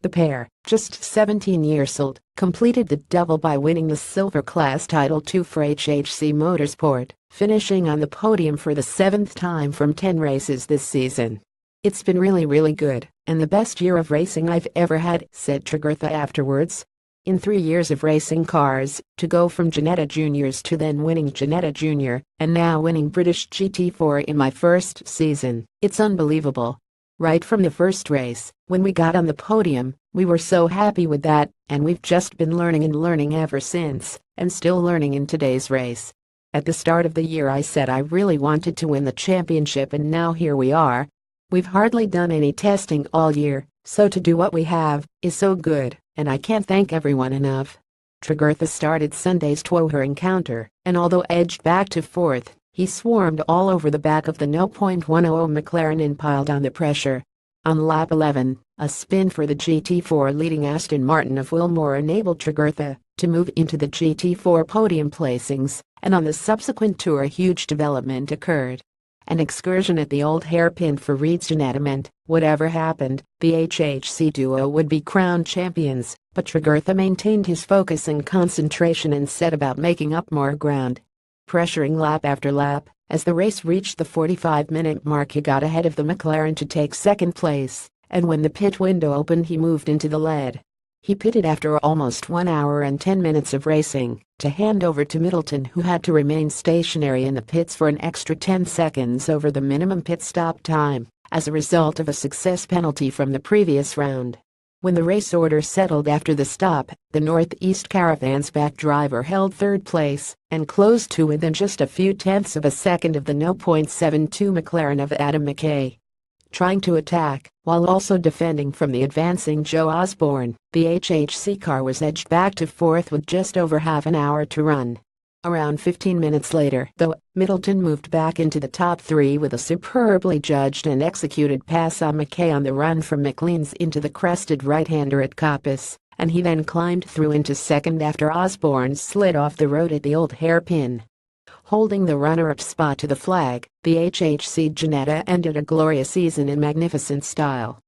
The pair, just 17 years old, completed the double by winning the Silver Class Title II for HHC Motorsport, finishing on the podium for the 7th time from 10 races this season. "It's been really good, and the best year of racing I've ever had," said Tregurtha afterwards. "In 3 years of racing cars, to go from Ginetta Juniors to then winning Ginetta Junior, and now winning British GT4 in my first season, it's unbelievable. Right from the first race, when we got on the podium, we were so happy with that, and we've just been learning and learning ever since, and still learning in today's race. At the start of the year I said I really wanted to win the championship, and now here we are. We've hardly done any testing all year, so to do what we have is so good, and I can't thank everyone enough." Tregurtha started Sunday's Tregurtha encounter, and although edged back to 4th, he swarmed all over the back of the 0.100 McLaren and piled on the pressure. On lap 11, a spin for the GT4 leading Aston Martin of Wilmore enabled Tregurtha to move into the GT4 podium placings, and on the subsequent tour a huge development occurred. An excursion at the old hairpin for Reed's Ginetta meant, whatever happened, the HHC duo would be crowned champions, but Tregurtha maintained his focus and concentration and set about making up more ground. Pressuring lap after lap, as the race reached the 45-minute mark he got ahead of the McLaren to take second place, and when the pit window opened he moved into the lead. He pitted after almost 1 hour and 10 minutes of racing, to hand over to Middleton, who had to remain stationary in the pits for an extra 10 seconds over the minimum pit stop time, as a result of a success penalty from the previous round. When the race order settled after the stop, the Northeast Caravan's back driver held third place and closed to within just a few tenths of a second of the 0.72 McLaren of Adam McKay. Trying to attack, while also defending from the advancing Joe Osborne, the HHC car was edged back to 4th with just over half an hour to run. Around 15 minutes later, though, Middleton moved back into the top 3 with a superbly judged and executed pass on McKay on the run from McLean's into the crested right-hander at Coppice, and he then climbed through into second after Osborne slid off the road at the old hairpin. Holding the runner-up spot to the flag, the HHC Ginetta ended a glorious season in magnificent style.